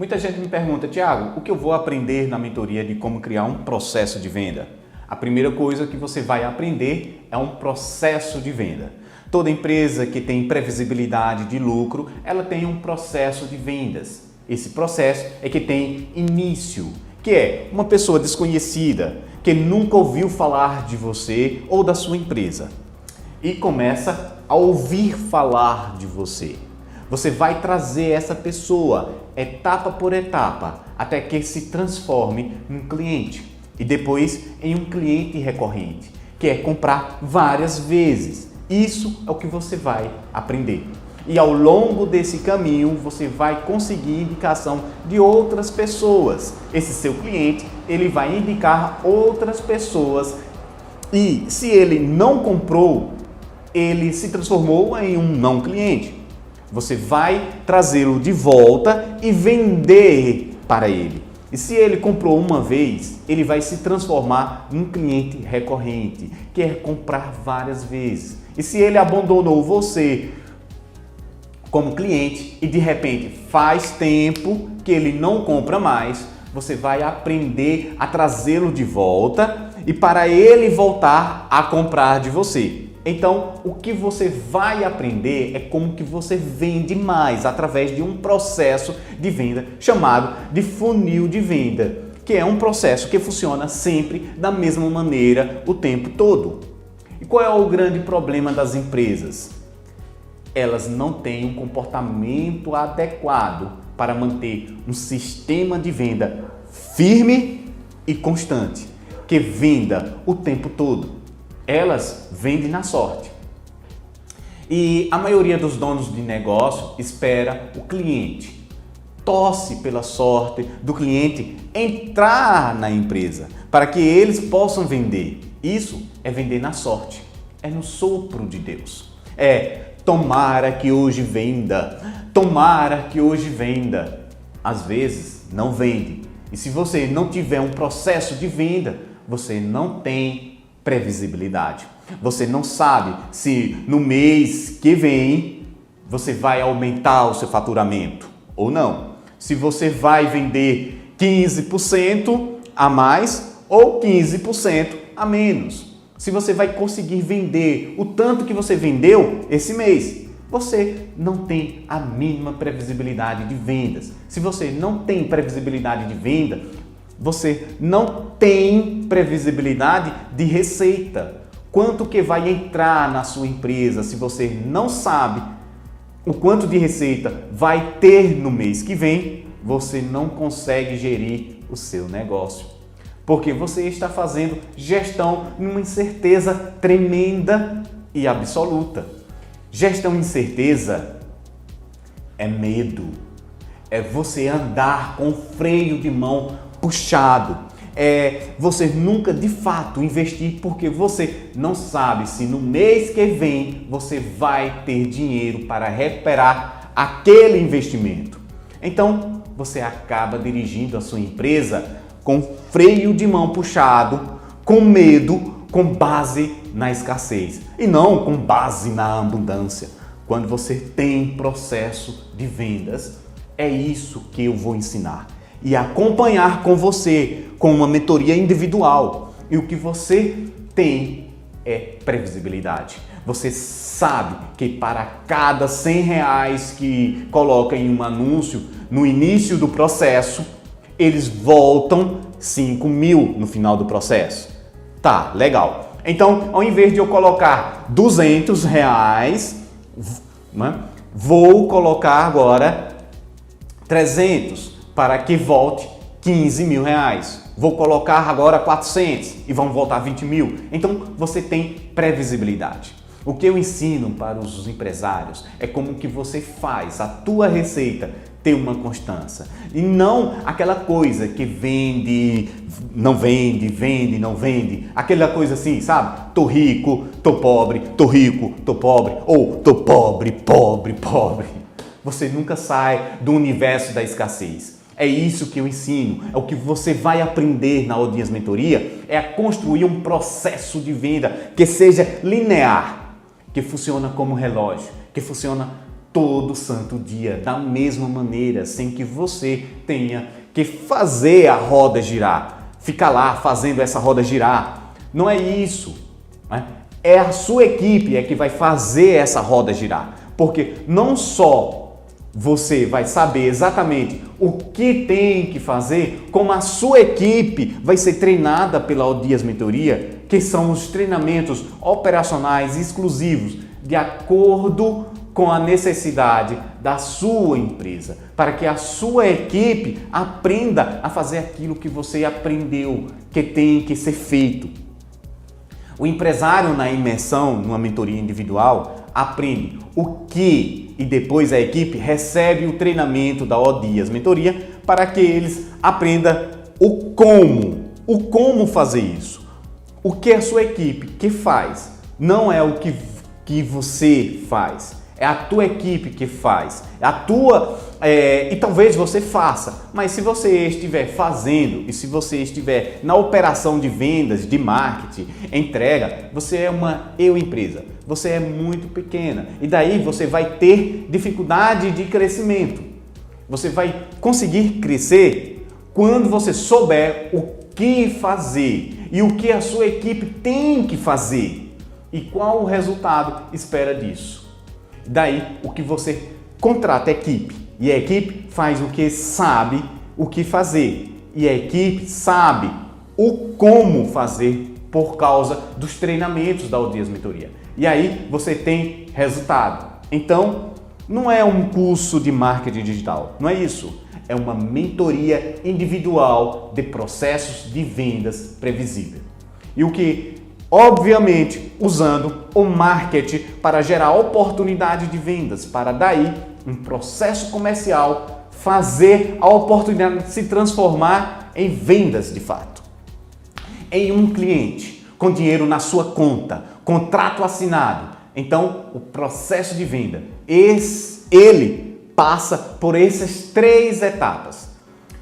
Muita gente me pergunta, Thiago, o que eu vou aprender na mentoria de como criar um processo de venda? A primeira coisa que você vai aprender é um processo de venda. Toda empresa que tem previsibilidade de lucro, ela tem um processo de vendas. Esse processo é que tem início, que é uma pessoa desconhecida, que nunca ouviu falar de você ou da sua empresa e começa a ouvir falar de você. Você vai trazer essa pessoa etapa por etapa até que se transforme em um cliente e depois em um cliente recorrente, que é comprar várias vezes. Isso é o que você vai aprender. E ao longo desse caminho você vai conseguir indicação de outras pessoas. Esse seu cliente, ele vai indicar outras pessoas e se ele não comprou, ele se transformou em um não cliente. Você vai trazê-lo de volta e vender para ele. E se ele comprou uma vez, ele vai se transformar em um cliente recorrente, quer comprar várias vezes. E se ele abandonou você como cliente e de repente faz tempo que ele não compra mais, você vai aprender a trazê-lo de volta e para ele voltar a comprar de você. Então, o que você vai aprender é como que você vende mais através de um processo de venda chamado de funil de venda, que é um processo que funciona sempre da mesma maneira o tempo todo. E qual é o grande problema das empresas? Elas não têm um comportamento adequado para manter um sistema de venda firme e constante, que venda o tempo todo. Elas vendem na sorte. E a maioria dos donos de negócio espera o cliente, torce pela sorte do cliente entrar na empresa para que eles possam vender. Isso é vender na sorte, é no sopro de Deus. É tomara que hoje venda, tomara que hoje venda. Às vezes não vende. E se você não tiver um processo de venda, você não tem previsibilidade. Você não sabe se no mês que vem você vai aumentar o seu faturamento ou não. Se você vai vender 15% a mais ou 15% a menos. Se você vai conseguir vender o tanto que você vendeu esse mês. Você não tem a mínima previsibilidade de vendas. Se você não tem previsibilidade de venda, você não tem previsibilidade de receita. Quanto que vai entrar na sua empresa se você não sabe o quanto de receita vai ter no mês que vem, você não consegue gerir o seu negócio. Porque você está fazendo gestão numa incerteza tremenda e absoluta. Gestão incerteza é medo. É você andar com o freio de mão puxado, é você nunca de fato investir porque você não sabe se no mês que vem você vai ter dinheiro para recuperar aquele investimento. Então você acaba dirigindo a sua empresa com freio de mão puxado, com medo, com base na escassez e não com base na abundância. Quando você tem processo de vendas, é isso que eu vou ensinar. E acompanhar com você com uma mentoria individual. E o que você tem é previsibilidade. Você sabe que para cada R$100 que coloca em um anúncio no início do processo, eles voltam 5.000 no final do processo. Tá, legal. Então, ao invés de eu colocar R$200, vou colocar agora 300. Para que volte R$15.000. Vou colocar agora 400 e vão voltar 20.000. Então você tem previsibilidade. O que eu ensino para os empresários é como que você faz a tua receita ter uma constância. E não aquela coisa que vende, não vende, vende, não vende. Aquela coisa assim, sabe? Tô rico, tô pobre, tô rico, tô pobre. Ou tô pobre, pobre, pobre. Você nunca sai do universo da escassez. É isso que eu ensino, é o que você vai aprender na Odinhas Mentoria, é a construir um processo de venda que seja linear, que funciona como relógio, que funciona todo santo dia, da mesma maneira, sem que você tenha que fazer a roda girar, ficar lá fazendo essa roda girar. Não é isso, né? É a sua equipe que vai fazer essa roda girar, porque não só você vai saber exatamente o que tem que fazer, como a sua equipe vai ser treinada pela O Dias Mentoria, que são os treinamentos operacionais exclusivos, de acordo com a necessidade da sua empresa, para que a sua equipe aprenda a fazer aquilo que você aprendeu, que tem que ser feito. O empresário na imersão, numa mentoria individual, aprende o que e depois a equipe recebe o treinamento da O Dias Mentoria para que eles aprendam o como fazer isso. O que a sua equipe que faz, não é o que você faz. É a tua equipe que faz, e talvez você faça, mas se você estiver fazendo e se você estiver na operação de vendas, de marketing, entrega, você é uma empresa, você é muito pequena e daí você vai ter dificuldade de crescimento. Você vai conseguir crescer quando você souber o que fazer e o que a sua equipe tem que fazer e qual o resultado espera disso. Daí o que você contrata a equipe e a equipe faz o que sabe o que fazer e a equipe sabe o como fazer por causa dos treinamentos da O Dias Mentoria. E aí você tem resultado. Então não é um curso de marketing digital, não é isso. É uma mentoria individual de processos de vendas previsível. E o que obviamente, usando o marketing para gerar oportunidade de vendas, para daí um processo comercial fazer a oportunidade de se transformar em vendas de fato. Em um cliente, com dinheiro na sua conta, contrato assinado. Então, o processo de venda, ele passa por essas 3 etapas.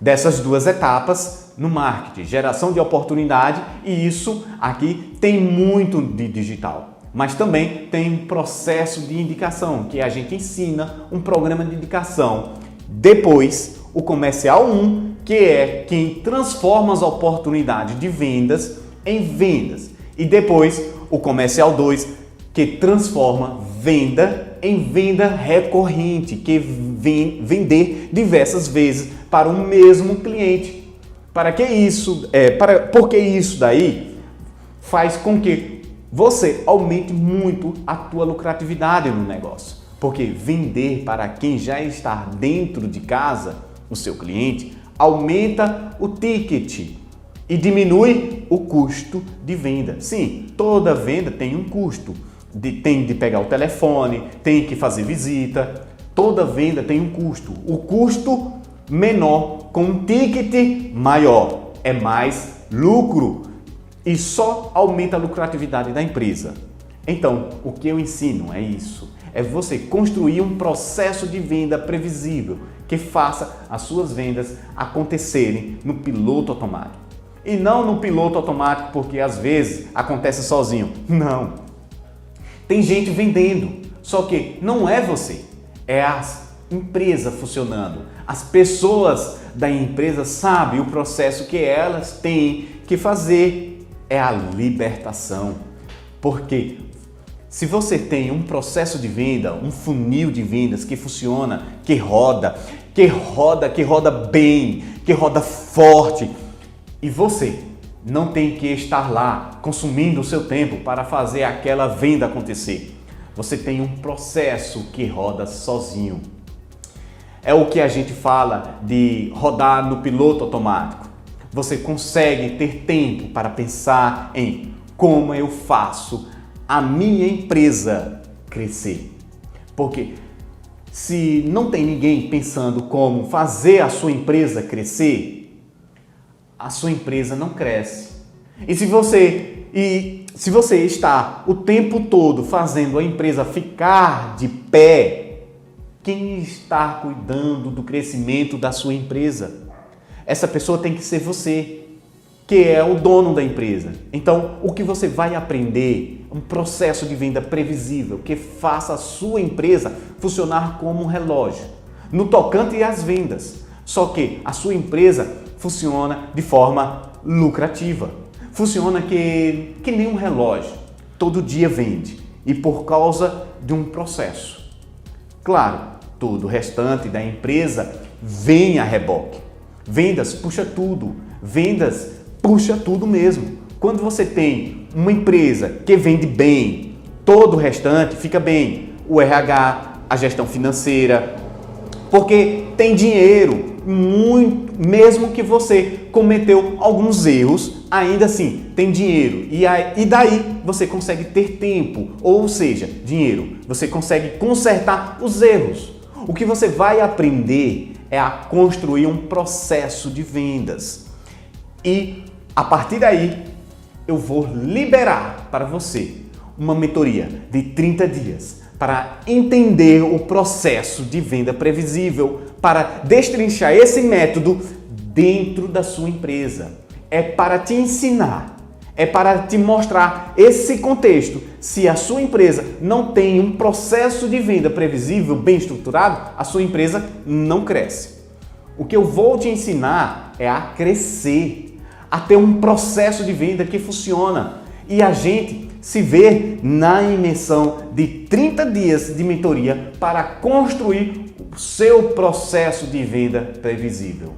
Dessas 2 etapas, no marketing, geração de oportunidade, e isso aqui tem muito de digital, mas também tem um processo de indicação, que a gente ensina um programa de indicação. Depois, o comercial 1, que é quem transforma as oportunidades de vendas em vendas. E depois, o comercial 2, que transforma venda em venda recorrente, que vem vender diversas vezes para o mesmo cliente. Porque isso daí faz com que você aumente muito a tua lucratividade no negócio. Porque vender para quem já está dentro de casa, o seu cliente, aumenta o ticket e diminui o custo de venda. Sim, toda venda tem um custo. Tem de pegar o telefone, tem que fazer visita. Toda venda tem um custo. O custo menor com um ticket maior é mais lucro e só aumenta a lucratividade da empresa. Então, o que eu ensino é isso. É você construir um processo de venda previsível que faça as suas vendas acontecerem no piloto automático. E não no piloto automático porque às vezes acontece sozinho. Não. Tem gente vendendo, só que não é você, é a empresa funcionando. As pessoas da empresa sabem o processo que elas têm que fazer, é a libertação. Porque se você tem um processo de venda, um funil de vendas que funciona, que roda bem, que roda forte, e você não tem que estar lá consumindo o seu tempo para fazer aquela venda acontecer. Você tem um processo que roda sozinho. É o que a gente fala de rodar no piloto automático. Você consegue ter tempo para pensar em como eu faço a minha empresa crescer. Porque se não tem ninguém pensando como fazer a sua empresa crescer, a sua empresa não cresce. E se você está o tempo todo fazendo a empresa ficar de pé, quem está cuidando do crescimento da sua empresa? Essa pessoa tem que ser você. que é o dono da empresa. Então, o que você vai aprender é um processo de venda previsível que faça a sua empresa funcionar como um relógio, no tocante às vendas. Só que a sua empresa funciona de forma lucrativa, funciona que nem um relógio, todo dia vende e por causa de um processo. Claro, todo o restante da empresa vem a reboque. Vendas puxa tudo, vendas puxa tudo mesmo. Quando você tem uma empresa que vende bem, todo o restante fica bem. O RH, a gestão financeira, porque tem dinheiro, muito, mesmo que você cometeu alguns erros, ainda assim tem dinheiro. E daí você consegue ter tempo, ou seja, dinheiro. Você consegue consertar os erros. O que você vai aprender é a construir um processo de vendas. E a partir daí, eu vou liberar para você uma mentoria de 30 dias para entender o processo de venda previsível, para destrinchar esse método dentro da sua empresa. É para te ensinar, é para te mostrar esse contexto. Se a sua empresa não tem um processo de venda previsível bem estruturado, a sua empresa não cresce. O que eu vou te ensinar é a crescer, a ter um processo de venda que funciona. E a gente se vê na imersão de 30 dias de mentoria para construir o seu processo de venda previsível.